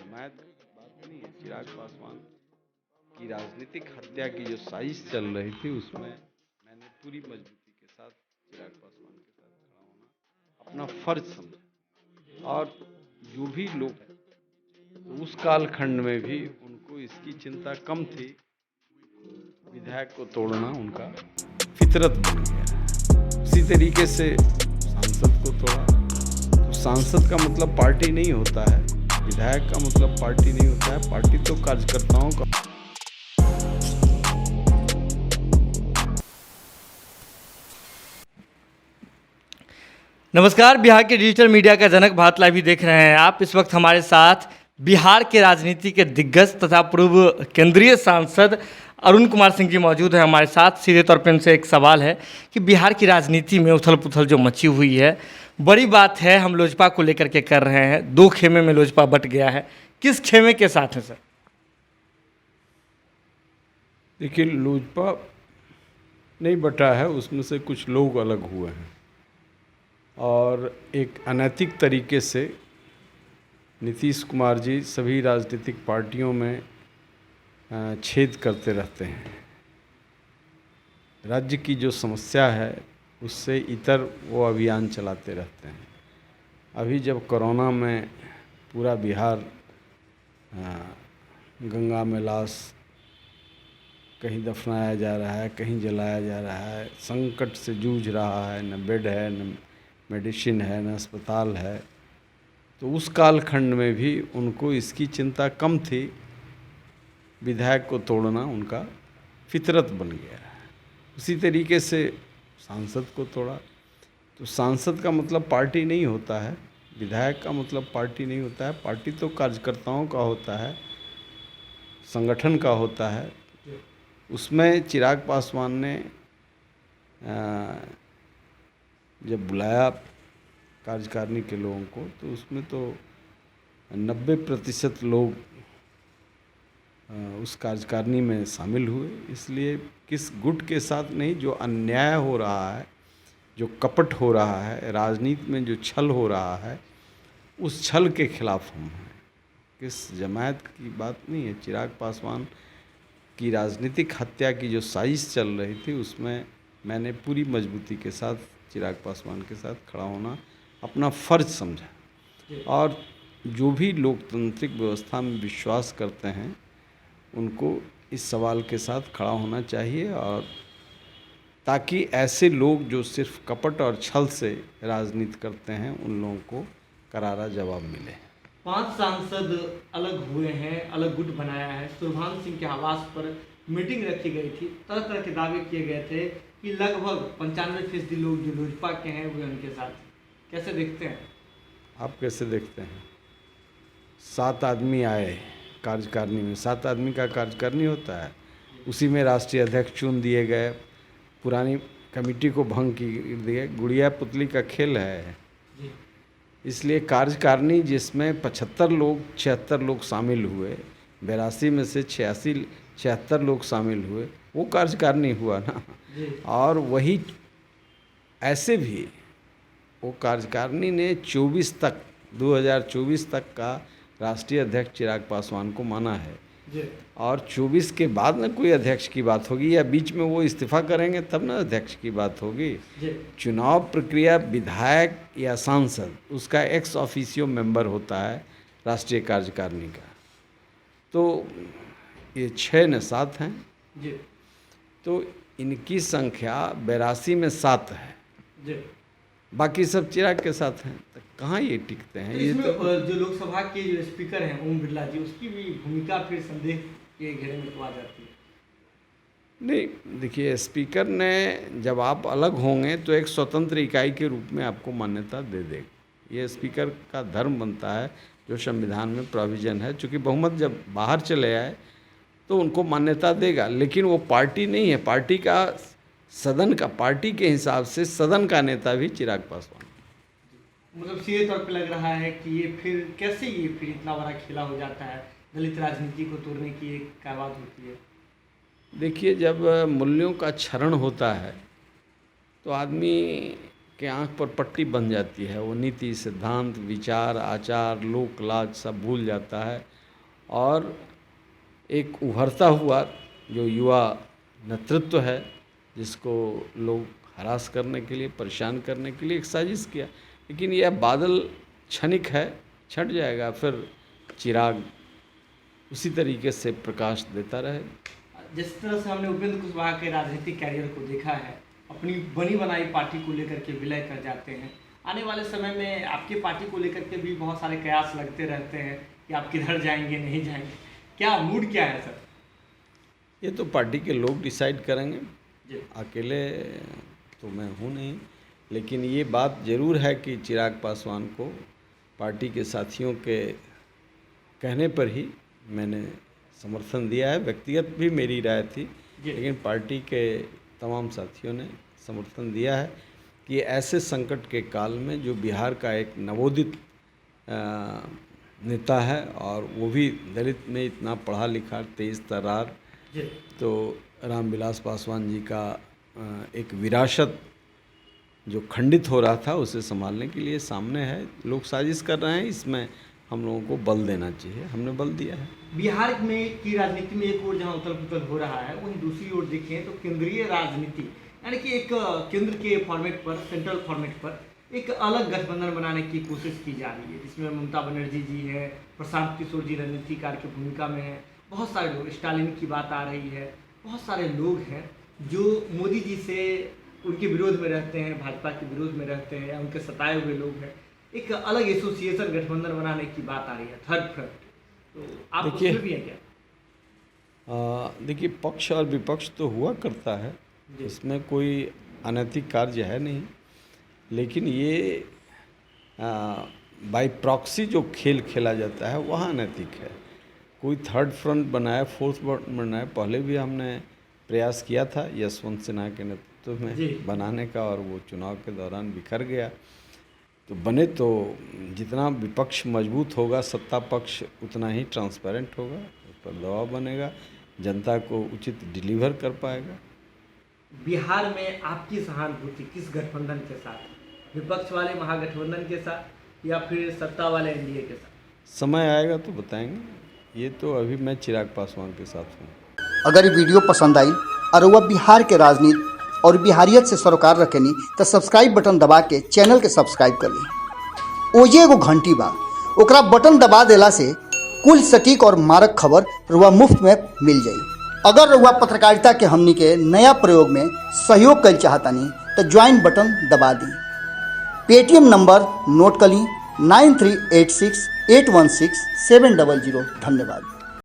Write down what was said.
जमायत की बात नहीं है। चिराग पासवान की राजनीतिक हत्या की जो साजिश चल रही थी, उसमें मैंने पूरी मजबूती के साथ चिराग पासवान के साथ खड़ा होना अपना फर्ज समझा। और जो भी लोग हैं, तो उस कालखंड में भी उनको इसकी चिंता कम थी। विधायक को तोड़ना उनका फितरत बन गया। उसी तरीके से सांसद को तोड़ा। तो सांसद का मतलब पार्टी नहीं होता है, विधायक का मतलब पार्टी नहीं होता है। पार्टी तो कार्यकर्ताओं का। नमस्कार। बिहार के डिजिटल मीडिया का जनक भारत लाइव भी देख रहे हैं आप। इस वक्त हमारे साथ बिहार के राजनीति के दिग्गज तथा पूर्व केंद्रीय सांसद अरुण कुमार सिंह जी मौजूद हैं हमारे साथ। सीधे तौर पर उनसे एक सवाल है कि बिहार की राजनीति में उथल पुथल जो मची हुई है, बड़ी बात है, हम लोजपा को लेकर के कर रहे हैं। दो खेमे में लोजपा बट गया है, किस खेमे के साथ है सर? देखिए, लोजपा नहीं बटा है, उसमें से कुछ लोग अलग हुए हैं और एक अनैतिक तरीके से नीतीश कुमार जी सभी राजनीतिक पार्टियों में छेद करते रहते हैं। राज्य की जो समस्या है उससे इतर वो अभियान चलाते रहते हैं। अभी जब कोरोना में पूरा बिहार गंगा में लाश कहीं दफनाया जा रहा है, कहीं जलाया जा रहा है, संकट से जूझ रहा है, न बेड है, न मेडिसिन है, न अस्पताल है, तो उस कालखंड में भी उनको इसकी चिंता कम थी। विधायक को तोड़ना उनका फितरत बन गया है। उसी तरीके से सांसद को तोड़ा। तो सांसद का मतलब पार्टी नहीं होता है, विधायक का मतलब पार्टी नहीं होता है। पार्टी तो कार्यकर्ताओं का होता है, संगठन का होता है। उसमें चिराग पासवान ने जब बुलाया कार्यकारिणी के लोगों को, तो उसमें तो 90% लोग उस कार्यकारिणी में शामिल हुए। इसलिए किस गुट के साथ नहीं, जो अन्याय हो रहा है, जो कपट हो रहा है, राजनीति में जो छल हो रहा है, उस छल के खिलाफ हम हैं। किस जमायत की बात नहीं है। चिराग पासवान की राजनीतिक हत्या की जो साजिश चल रही थी, उसमें मैंने पूरी मजबूती के साथ चिराग पासवान के साथ खड़ा होना अपना फर्ज समझा। और जो भी लोकतांत्रिक व्यवस्था में विश्वास करते हैं, उनको इस सवाल के साथ खड़ा होना चाहिए, और ताकि ऐसे लोग जो सिर्फ कपट और छल से राजनीति करते हैं, उन लोगों को करारा जवाब मिले। 5 सांसद अलग हुए हैं, अलग गुट बनाया है। सुरभान सिंह के आवास पर मीटिंग रखी गई थी, तरह तरह के दावे किए गए थे कि लगभग 95% लोग जो लोजपा के हैं वे उनके साथ। कैसे देखते हैं आप? कैसे देखते हैं? 7 आदमी आए कार्यकारिणी में। 7 आदमी का कार्यकारिणी होता है, उसी में राष्ट्रीय अध्यक्ष चुन दिए गए, पुरानी कमेटी को भंग की दिए। गुड़िया पुतली का खेल है। इसलिए कार्यकारिणी जिसमें 75 लोग 76 लोग शामिल हुए, 82 में से 76 लोग शामिल हुए, वो कार्यकारिणी हुआ ना। और वही ऐसे भी वो कार्यकारिणी ने 2024 तक का राष्ट्रीय अध्यक्ष चिराग पासवान को माना है। और 24 के बाद ना कोई अध्यक्ष की बात होगी, या बीच में वो इस्तीफा करेंगे तब ना अध्यक्ष की बात होगी। चुनाव प्रक्रिया विधायक या सांसद, उसका एक्स ऑफिशियो मेंबर होता है राष्ट्रीय कार्यकारिणी का। तो ये 6 न 7 हैं, तो इनकी संख्या 82 में 7 है, बाकी सब चिराग के साथ हैं। तो कहाँ ये टिकते हैं? ये तो जो लोकसभा के जो स्पीकर हैं ओम बिरला जी, उसकी भी भूमिका फिर संदेह के घेरे में तो आ जाती है। नहीं, देखिए, स्पीकर ने, जब आप अलग होंगे तो एक स्वतंत्र इकाई के रूप में आपको मान्यता दे देगा। ये स्पीकर का धर्म बनता है, जो संविधान में प्रोविज़न है। चूँकि बहुमत जब बाहर चले आए तो उनको मान्यता देगा, लेकिन वो पार्टी नहीं है। पार्टी का, सदन का, पार्टी के हिसाब से सदन का नेता भी चिराग पासवान। मतलब सीधे तौर पे लग रहा है कि ये फिर इतना बड़ा खेला हो जाता है, दलित राजनीति को तोड़ने की एक कार्रवाई होती है। देखिए, जब मूल्यों का क्षरण होता है तो आदमी के आंख पर पट्टी बन जाती है। वो नीति, सिद्धांत, विचार, आचार, लोक लाज सब भूल जाता है और एक उभरता हुआ जो युवा नेतृत्व है, जिसको लोग हरास करने के लिए, परेशान करने के लिए एक साजिश किया। लेकिन यह बादल क्षणिक है, छट जाएगा, फिर चिराग उसी तरीके से प्रकाश देता रहे। जिस तरह से हमने उपेंद्र कुशवाहा के राजनीतिक कैरियर को देखा है, अपनी बनी बनाई पार्टी को लेकर के विलय कर जाते हैं। आने वाले समय में आपकी पार्टी को लेकर के भी बहुत सारे कयास लगते रहते हैं कि आप किधर जाएंगे, नहीं जाएंगे, क्या मूड क्या है सर? ये तो पार्टी के लोग डिसाइड करेंगे, जी। अकेले तो मैं हूँ नहीं। लेकिन ये बात ज़रूर है कि चिराग पासवान को पार्टी के साथियों के कहने पर ही मैंने समर्थन दिया है। व्यक्तिगत भी मेरी राय थी, लेकिन पार्टी के तमाम साथियों ने समर्थन दिया है कि ऐसे संकट के काल में जो बिहार का एक नवोदित नेता है, और वो भी दलित में इतना पढ़ा लिखा, तेज तर्रार, तो रामविलास पासवान जी का एक विरासत जो खंडित हो रहा था, उसे संभालने के लिए सामने है। लोग साजिश कर रहे हैं, इसमें हम लोगों को बल देना चाहिए, हमने बल दिया है। बिहार में की राजनीति में एक ओर जहां उथल पुथल हो रहा है, वहीं दूसरी ओर देखें तो केंद्रीय राजनीति, यानी कि एक केंद्र के फॉर्मेट पर, सेंट्रल फॉर्मेट पर एक अलग गठबंधन बनाने की कोशिश की जा रही है, जिसमें ममता बनर्जी जी है, प्रशांत किशोर जी रणनीतिकार की भूमिका में है, बहुत सारे लोग, स्टालिन की बात आ रही है, बहुत सारे लोग हैं जो मोदी जी से उनके विरोध में रहते हैं, भाजपा के विरोध में रहते हैं, या उनके सताए हुए लोग हैं। एक अलग एसोसिएशन गठबंधन बनाने की बात आ रही है, थर्ड फ्रंट, तो आप उसमें भी हैं क्या? देखिए, पक्ष और विपक्ष तो हुआ करता है, इसमें कोई अनैतिक कार्य है नहीं। लेकिन ये बाई प्रॉक्सी जो खेल खेला जाता है वह अनैतिक है। कोई थर्ड फ्रंट बनाए, फोर्थ फ्रंट बनाए, पहले भी हमने प्रयास किया था यशवंत सिन्हा के नेतृत्व में बनाने का, और वो चुनाव के दौरान बिखर गया। तो बने तो जितना विपक्ष मजबूत होगा, सत्ता पक्ष उतना ही ट्रांसपेरेंट होगा, उस पर दबाव बनेगा, जनता को उचित डिलीवर कर पाएगा। बिहार में आपकी सहानुभूति किस गठबंधन के साथ, विपक्ष वाले महागठबंधन के साथ या फिर सत्ता वाले एनडीए के साथ? समय आएगा तो बताएंगे। ये तो अभी मैं चिराग पासवान के साथ हूँ। अगर ये वीडियो पसंद आई और वह बिहार के राजनीति और बिहारियत से सरोकार रखेनी तो सब्सक्राइब बटन दबा के चैनल के सब्सक्राइब कर ली। ओजे एगो घंटी बा, ओकरा बटन दबा देला से कुल सटीक और मारक खबर रुआ मुफ्त में मिल जाई। अगर रुआ पत्रकारिता के हमनी के नया प्रयोग में सहयोग कर चाहतानी तो ज्वाइन बटन दबा दी। पेटीएम नंबर नोट कर ली 9386816700। धन्यवाद।